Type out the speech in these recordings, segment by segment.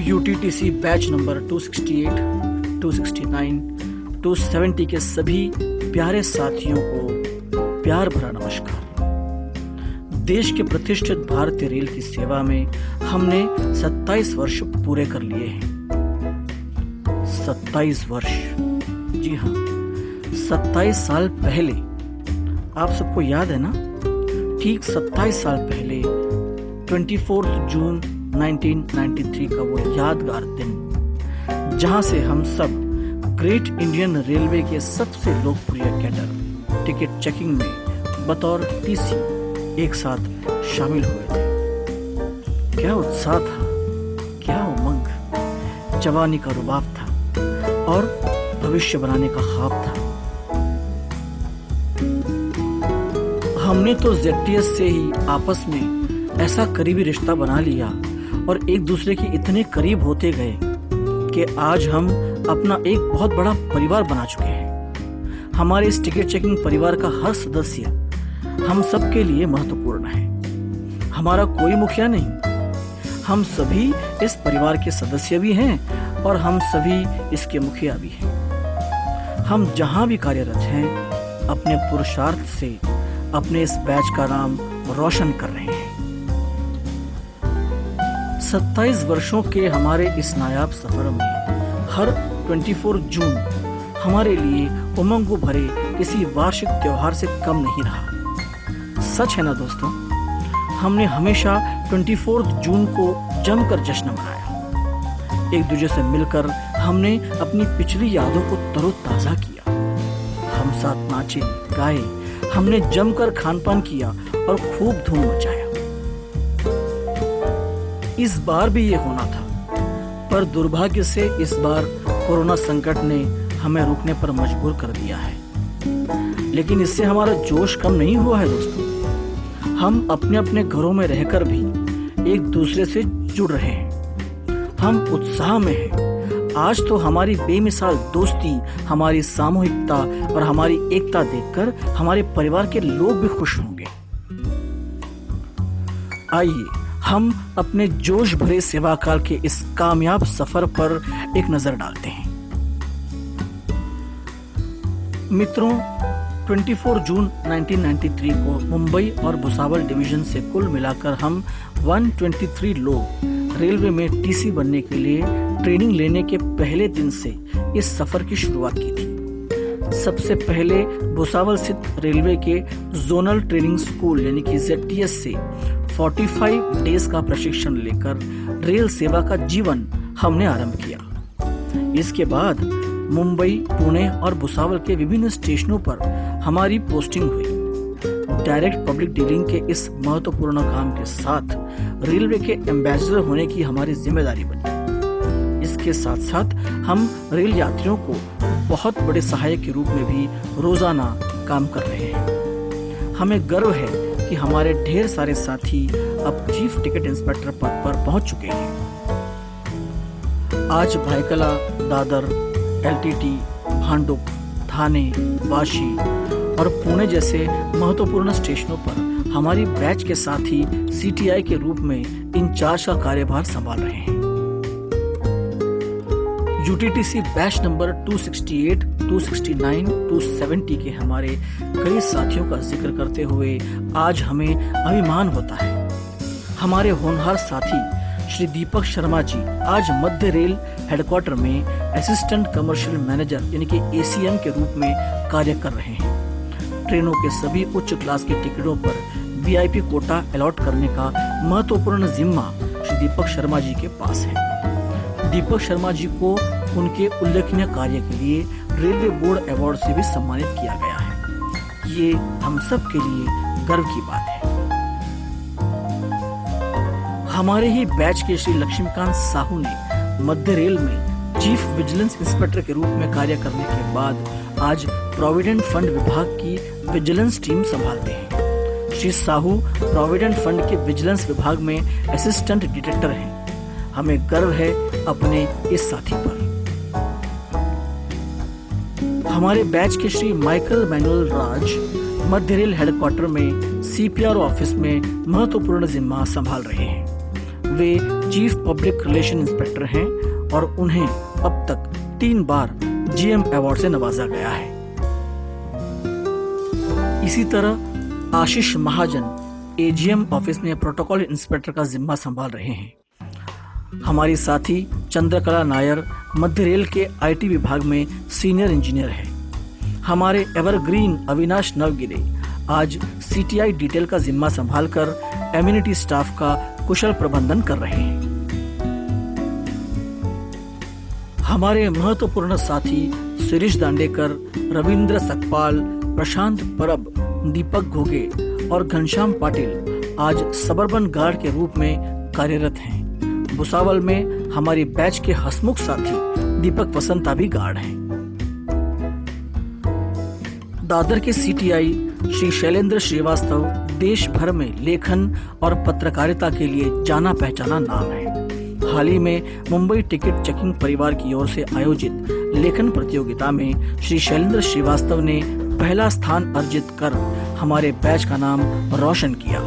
यूटीटीसी batch number 268, 269, 270 के सभी प्यारे साथियों को प्यार भरा नमस्कार। देश के प्रतिष्ठित भारतीय रेल की सेवा में हमने 27 वर्ष पूरे कर लिए हैं। 27 वर्ष, जी हाँ, 27 साल पहले, आप सबको याद है ना, ठीक 27 साल पहले 24 जून 1993 का वो यादगार दिन, जहां से हम सब ग्रेट इंडियन रेलवे के सबसे लोकप्रिय कैडर टिकट चेकिंग में बतौर टीसी एक साथ शामिल हुए थे। क्या उत्साह था, क्या उमंग, जवानी का रुबाब था और भविष्य बनाने का ख्वाब था। हमने तो ZTS से ही आपस में ऐसा करीबी रिश्ता बना लिया और एक दूसरे के इतने करीब होते गए कि आज हम अपना एक बहुत बड़ा परिवार बना चुके हैं। हमारे इस टिकट चेकिंग परिवार का हर सदस्य हम सब के लिए महत्वपूर्ण है। हमारा कोई मुखिया नहीं, हम सभी इस परिवार के सदस्य भी हैं और हम सभी इसके मुखिया भी हैं। हम जहां भी कार्यरत हैं, अपने पुरुषार्थ से अपने इस बैच का नाम रोशन कर रहे हैं। 27 वर्षों के हमारे इस नायाब सफर में हर 24 जून हमारे लिए उमंग भरे किसी वार्षिक त्योहार से कम नहीं रहा। सच है ना दोस्तों, हमने हमेशा 24 जून को जमकर जश्न मनाया। एक दूसरे से मिलकर हमने अपनी पिछली यादों को तरोताजा किया। हम साथ नाचे गाए, हमने जमकर खानपान किया और खूब धूम मचाया। इस बार भी ये होना था, पर दुर्भाग्य से इस बार कोरोना संकट ने हमें रुकने पर मजबूर कर दिया है। लेकिन इससे हमारा जोश कम नहीं हुआ है दोस्तों। हम अपने अपने घरों में रहकर भी एक दूसरे से जुड़ रहे हैं। हम उत्साह में हैं। आज तो हमारी बेमिसाल दोस्ती, हमारी सामूहिकता और हमारी एकता देखकर हमारे परिवार के लोग भी खुश होंगे। आइए हम अपने जोश भरे सेवा काल के इस कामयाब सफर पर एक नजर डालते हैं। मित्रों, 24 जून 1993 को मुंबई और भुसावल डिवीजन से कुल मिलाकर हम 123 लोग रेलवे में टीसी बनने के लिए ट्रेनिंग लेने के पहले दिन से इस सफर की शुरुआत की थी। सबसे पहले भुसावल स्थित रेलवे के जोनल ट्रेनिंग स्कूल यानी कि ZTS से 45 डेज का प्रशिक्षण लेकर रेल सेवा का जीवन हमने आरंभ किया। इसके बाद मुंबई, पुणे और भुसावल के विभिन्न स्टेशनों पर हमारी पोस्टिंग हुई। डायरेक्ट पब्लिक डीलिंग के इस महत्वपूर्ण काम के साथ रेलवे के एम्बेसडर होने की हमारी जिम्मेदारी बनी। इसके साथ साथ हम रेल यात्रियों को बहुत बड़े सहायक के रूप में भी रोजाना काम कर रहे हैं। हमें गर्व है कि हमारे ढेर सारे साथी अब चीफ टिकट इंस्पेक्टर पद पर पहुंच चुके हैं। आज भायखला, दादर, LTT, भांडुप, थाने, वाशी और पुणे जैसे महत्वपूर्ण स्टेशनों पर हमारी बैच के साथी CTI के रूप में इंचार्ज का कार्यभार संभाल रहे हैं। UTTC बैच नंबर 268, 269, 270 के हमारे कई साथियों का जिक्र करते हुए आज हमें अभिमान होता है। हमारे होनहार साथी श्री दीपक शर्मा जी आज मध्य रेल हेडक्वार्टर में असिस्टेंट कमर्शियल मैनेजर यानी कि ACM के रूप में कार्य कर रहे हैं। ट्रेनों के सभी उच्च क्लास के टिकटों पर VIP कोटा अलॉट करने का महत्वपूर्ण जिम्मा श्री दीपक शर्मा जी के पास है। दीपक शर्मा जी को उनके उल्लेखनीय कार्य के लिए रेलवे बोर्ड अवार्ड से भी सम्मानित किया गया है। ये हम सब के लिए गर्व की बात है। हमारे ही बैच के श्री लक्ष्मीकांत साहू ने मध्य रेल में चीफ विजिलेंस इंस्पेक्टर के रूप में कार्य करने के बाद आज प्रोविडेंट फंड विभाग की विजिलेंस टीम संभालते हैं। श्री साहू प्रोविडेंट फंड के विजिलेंस विभाग में असिस्टेंट डिटेक्टर हैं। हमें गर्व है अपने इस साथी पर। हमारे बैच के श्री माइकल मैनुअल राज मध्य रेल हेडक्वार्टर में CPR ऑफिस में महत्वपूर्ण जिम्मा संभाल रहे हैं। वे चीफ पब्लिक रिलेशन इंस्पेक्टर हैं और उन्हें अब तक 3 बार जीएम अवार्ड से नवाजा गया है। इसी तरह आशीष महाजन एजीएम ऑफिस में प्रोटोकॉल इंस्पेक्टर का जिम्मा संभाल रहे हैं। हमारी साथी चंद्रकला नायर मध्य रेल के आईटी विभाग में सीनियर इंजीनियर है। हमारे एवरग्रीन अविनाश नवगिरे आज सीटीआई डिटेल का जिम्मा संभालकर एम्यूनिटी स्टाफ का कुशल प्रबंधन कर रहे हैं। हमारे महत्वपूर्ण साथी शिरीष दांडेकर, रविंद्र सकपाल, प्रशांत परब, दीपक घोगे और घनश्याम पाटिल आज सबर्बन गार्ड के रूप में कार्यरत हैं। भुसावल में हमारी बैच के हसमुख साथी दीपक वसंता भी गार्ड हैं। दादर के सीटीआई श्री शैलेंद्र श्रीवास्तव देश भर में लेखन और पत्रकारिता के लिए जाना पहचाना नाम है। हाल ही में मुंबई टिकट चेकिंग परिवार की ओर से आयोजित लेखन प्रतियोगिता में श्री शैलेंद्र श्रीवास्तव ने पहला स्थान अर्जित कर हमारे बैच का नाम रोशन किया।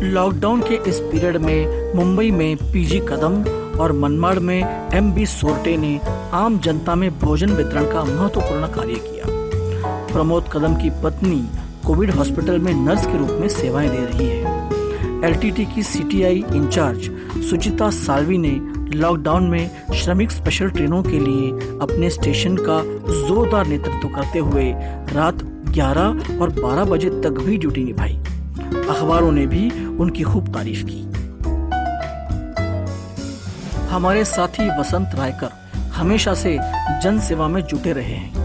लॉकडाउन के इस पीरियड में मुंबई में पीजी कदम और मनमाड़ में एमबी सोरटे ने आम जनता में भोजन वितरण का महत्वपूर्ण कार्य किया। प्रमोद कदम की पत्नी कोविड हॉस्पिटल में नर्स के रूप में सेवाएं दे रही है। एलटीटी की सीटीआई इंचार्ज सुचिता साल्वी ने लॉकडाउन में श्रमिक स्पेशल ट्रेनों के लिए अपने स्टेशन का जोरदार नेतृत्व करते हुए रात 11 और 12 बजे तक भी ड्यूटी निभाई। अखबारों ने भी उनकी खूब तारीफ की। हमारे साथी वसंत रायकर हमेशा से जन सेवा में जुटे रहे हैं।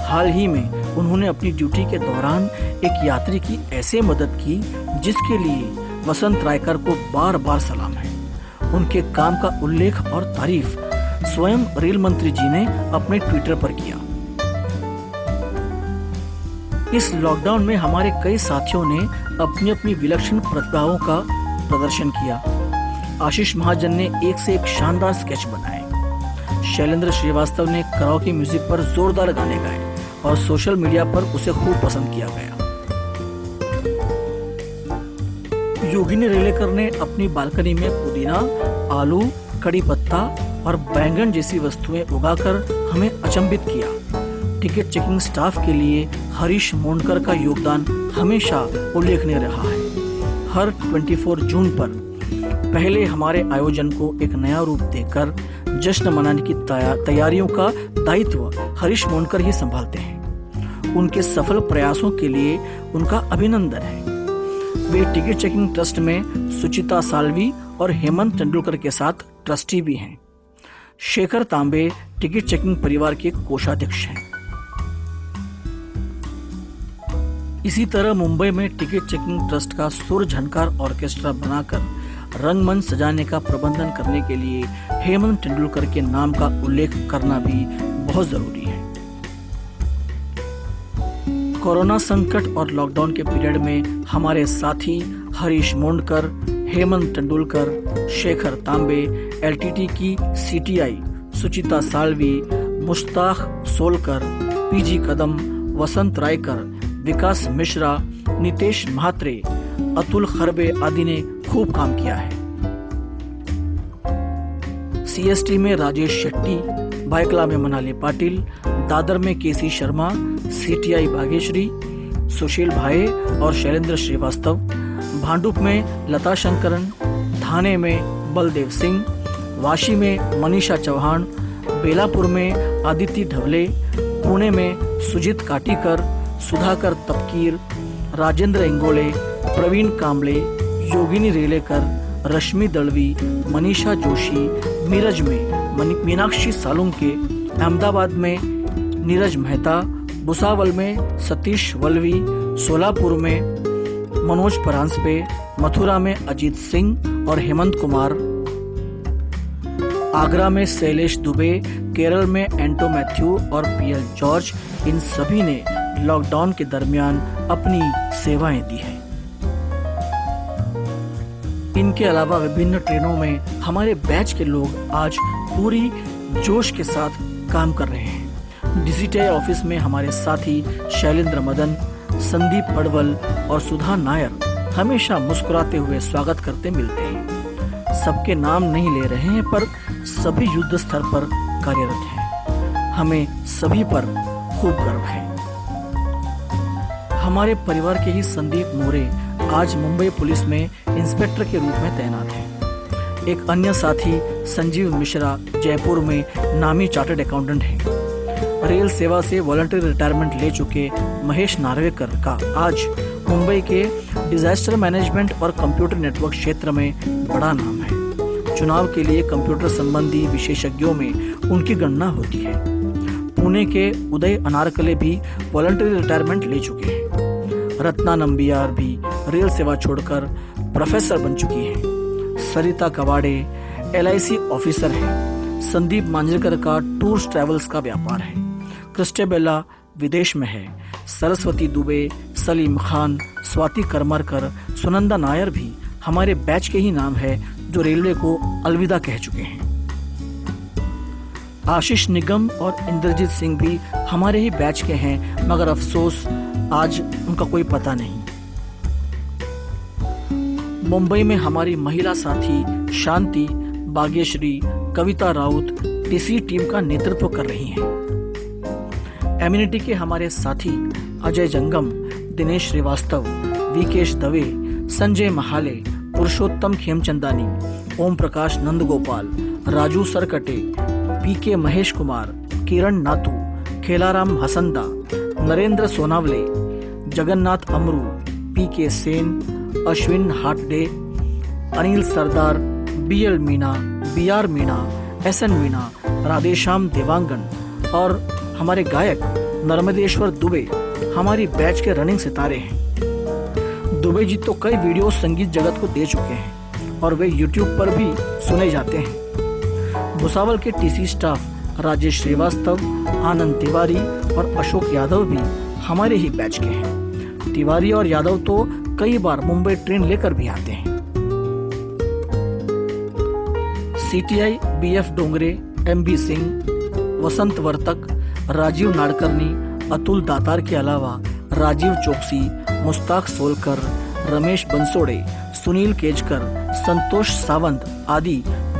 हाल ही में उन्होंने अपनी ड्यूटी के दौरान एक यात्री की ऐसे मदद की जिसके लिए वसंत रायकर को बार बार सलाम है। उनके काम का उल्लेख और तारीफ स्वयं रेल मंत्री जी ने अपने ट्विटर पर किया। इस लॉकडाउन में हमारे कई साथियों ने अपनी अपनी विलक्षण प्रतिभाओं का प्रदर्शन किया। आशीष महाजन ने एक से एक शानदार स्केच बनाए। शैलेंद्र श्रीवास्तव ने कराओके म्यूजिक पर जोरदार गाने गाए और सोशल मीडिया पर उसे खूब पसंद किया गया। योगिनी रेलेकर ने अपनी बालकनी में पुदीना, आलू, कड़ी पत्ता और बैंगन जैसी वस्तुएं उगाकर हमें अचंभित किया। टिकट चेकिंग स्टाफ के लिए हरीश मोंडकर का योगदान हमेशा उल्लेखनीय रहा है। हर 24 जून पर पहले हमारे आयोजन को एक नया रूप देकर जश्न मनाने की तैयारियों का दायित्व हरीश मोंडकर ही संभालते हैं। उनके सफल प्रयासों के लिए उनका अभिनंदन है। वे टिकट चेकिंग ट्रस्ट में सुचिता साल्वी और हेमंत तेंदुलकर के साथ ट्रस्टी भी हैं। शेखर तांबे टिकट चेकिंग परिवार के कोषाध्यक्ष हैं। इसी तरह मुंबई में टिकट चेकिंग ट्रस्ट का सुर झनकार ऑर्केस्ट्रा बनाकर रंगमंच सजाने का प्रबंधन करने के लिए हेमंत तेंदुलकर के नाम का उल्लेख करना भी बहुत जरूरी है। कोरोना संकट और लॉकडाउन के पीरियड में हमारे साथी हरीश मोंडकर, हेमंत तेंदुलकर, शेखर तांबे, एलटीटी की सीटीआई सुचिता साल्वी, मुश्ताक सोलकर, पीजी कदम, वसंत रायकर, विकास मिश्रा, नितेश म्हात्रे, अतुल खरबे आदि ने खूब काम किया है। सीएसटी में राजेश शेट्टी, बाइकला में मनाली पाटिल, दादर में केसी शर्मा, सीटीआई भाग्यश्री, सुशील भाई और शैलेंद्र श्रीवास्तव, भांडुप में लता शंकरन, थाने में बलदेव सिंह, वाशी में मनीषा चौहान, बेलापुर में आदित्य ढवले, पुणे में सुजीत काटीकर, सुधाकर तपकीर, राजेंद्र इंगोले, प्रवीण कांबले, योगिनी रेलेकर, रश्मि दलवी, मनीषा जोशी, मीरज में मीनाक्षी सालुंके, अहमदाबाद में नीरज मेहता, भुसावल में सतीश वल्वी, सोलापुर में मनोज परांजपे, मथुरा में अजीत सिंह और हेमंत कुमार, आगरा में शैलेश दुबे, केरल में एंटो मैथ्यू और पीएल जॉर्ज, इन सभी ने लॉकडाउन के दरमियान अपनी सेवाएं दी हैं। इनके अलावा विभिन्न ट्रेनों में हमारे बैच के लोग आज पूरी जोश के साथ काम कर रहे हैं। डीजीटीआई ऑफिस में हमारे साथी शैलेंद्र मदन, संदीप पड़वल और सुधा नायर हमेशा मुस्कुराते हुए स्वागत करते मिलते हैं। सबके नाम नहीं ले रहे हैं, पर सभी युद्ध स्तर पर कार्यरत हैं। हमें सभी पर खूब गर्व है। हमारे परिवार के ही संदीप मोरे आज मुंबई पुलिस में इंस्पेक्टर के रूप में तैनात हैं। एक अन्य साथी संजीव मिश्रा जयपुर में नामी चार्टर्ड अकाउंटेंट हैं। रेल सेवा से वॉलंटरी रिटायरमेंट ले चुके महेश नार्वेकर का आज मुंबई के डिजास्टर मैनेजमेंट और कंप्यूटर नेटवर्क क्षेत्र में बड़ा नाम है। चुनाव के लिए कंप्यूटर संबंधी विशेषज्ञों में उनकी गणना होती है। पुणे के उदय अनारकले भी वॉलंटरी रिटायरमेंट ले चुके हैं। रत्ना नंबियार भी रेल सेवा छोड़कर प्रोफेसर बन चुकी हैं। सरिता कवाड़े LIC ऑफिसर हैं। संदीप मांजरेकर का टूर्स ट्रैवल्स का व्यापार है। क्रिस्टेबेला विदेश में है। सरस्वती दुबे, सलीम खान, स्वाति करमरकर, सुनंदा नायर भी हमारे बैच के ही नाम है जो रेलवे को अलविदा कह चुके हैं। आशीष निगम और इंद्रजीत सिंह भी हमारे ही बैच के हैं, मगर अफसोस आज उनका कोई पता नहीं। मुंबई में हमारी महिला साथी शांति, भाग्यश्री, कविता राउत टीसी टीम का नेतृत्व कर रही हैं। एम्यूनिटी के हमारे साथी अजय जंगम, दिनेश श्रीवास्तव, विकेश दवे, संजय महाले, पुरुषोत्तम खेमचंदानी, ओम प्रकाश नंदगोपाल, राजू सरकटे, PK महेश कुमार, किरण नातू, खेलाराम हसंदा, नरेंद्र सोनावले, जगन्नाथ अमरू, PK सेन, अश्विन हाटडे, अनिल सरदार, BL Meena, BR Meena, SN Meena, Radheshyam Dewangan और हमारे गायक नर्मदेश्वर दुबे हमारी बैच के रनिंग सितारे हैं। दुबे जी तो कई वीडियो संगीत जगत को दे चुके हैं और वे YouTube पर भी सुने जाते हैं। भुसावल के TC स्टाफ राजेश श्रीवास्तव, आनंद तिवारी और अशोक यादव भी हमारे ही बैच के हैं। तिवारी और यादव तो कई बार मुंबई ट्रेन लेकर भी आते हैं। CTI BF Dongre, MB Singh, वसंत वर्तक, राजीव नाडकर्णी, अतुल दातार के अलावा राजीव चौकसी, मुस्ताक सोलकर, रमेश बंसोड़े, सुनील केजकर, संतोष सावंत आदि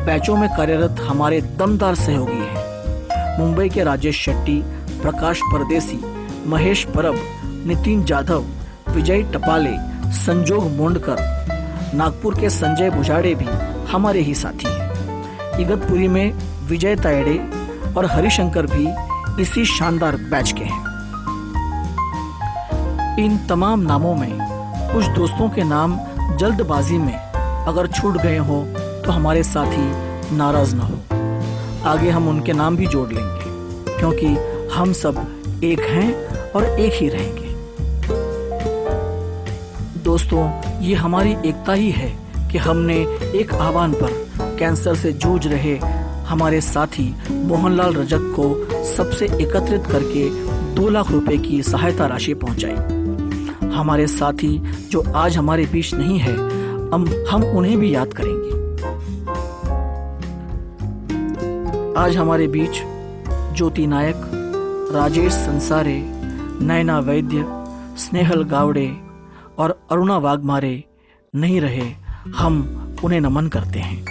बैचों में कार्यरत हमारे दमदार सहयोगी हैं। मुंबई के राजेश शेट्टी, प्रकाश परदेसी, महेश परब, नितिन जाधव, विजय टपाले, संजोग मोंडकर, नागपुर के संजय बुजाड़े भी हमारे ही साथी हैं। इगतपुरी में विजय तायडे और हरिशंकर भी इसी शानदार बैच के हैं। इन तमाम नामों में कुछ दोस्तों के नाम जल्दबाजी में अगर छूट गए हो तो हमारे साथी नाराज ना हो। आगे हम उनके नाम भी जोड़ लेंगे, क्योंकि हम सब एक हैं और एक ही रहेंगे। दोस्तों, ये हमारी एकता ही है कि हमने एक आह्वान पर कैंसर से जूझ रहे हमारे साथी मोहनलाल रजक को सबसे एकत्रित करके 2 लाख रुपए की सहायता राशि पहुंचाई। हमारे साथी जो आज हमारे बीच नहीं है, हम उन्हें भी याद करेंगे। आज हमारे बीच ज्योति नायक, राजेश संसारे, नैना वैद्य, स्नेहल गावड़े और अरुणा वाघमारे नहीं रहे। हम उन्हें नमन करते हैं।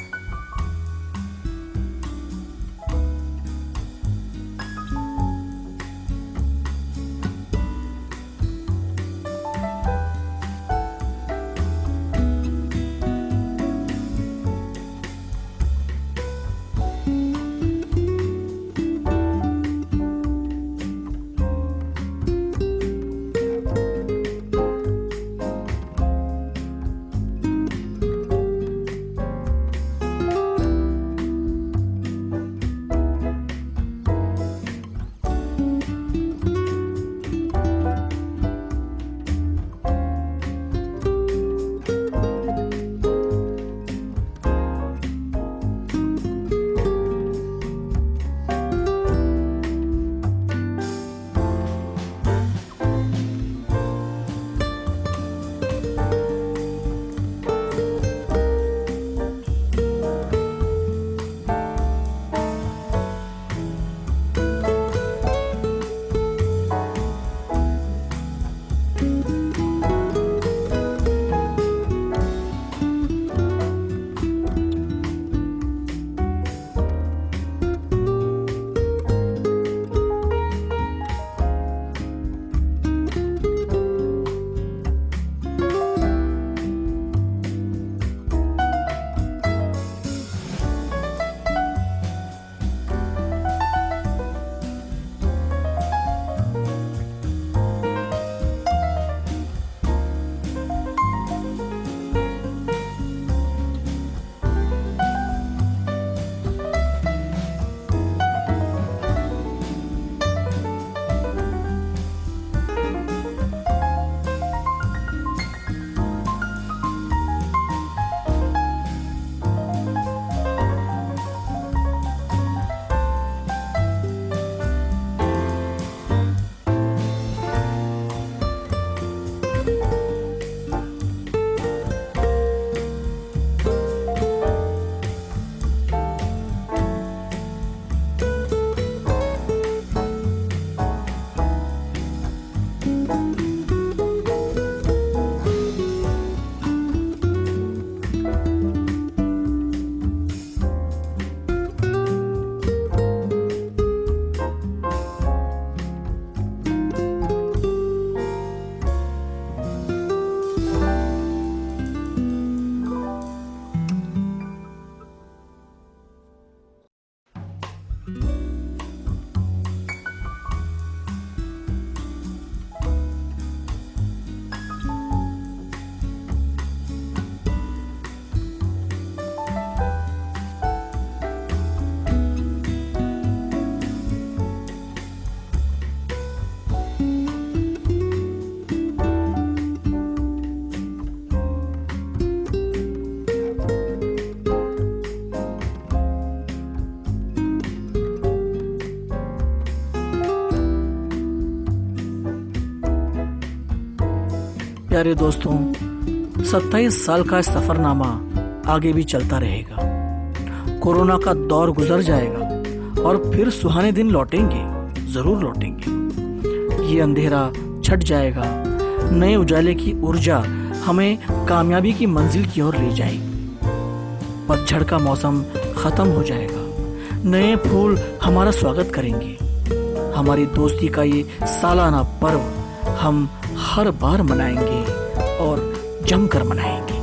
प्यारे दोस्तों, 27 साल का सफरनामा आगे भी चलता रहेगा। कोरोना का दौर गुजर जाएगा और फिर सुहाने दिन लौटेंगे, जरूर लौटेंगे। ये अंधेरा छट जाएगा, नए उजाले की ऊर्जा हमें कामयाबी की मंजिल की ओर ले जाएगी। पतझड़ का मौसम खत्म हो जाएगा, नए फूल हमारा स्वागत करेंगे। हमारी दोस्ती का ये सालाना पर्व हम हर बार मनाएंगे और जमकर मनाएंगे।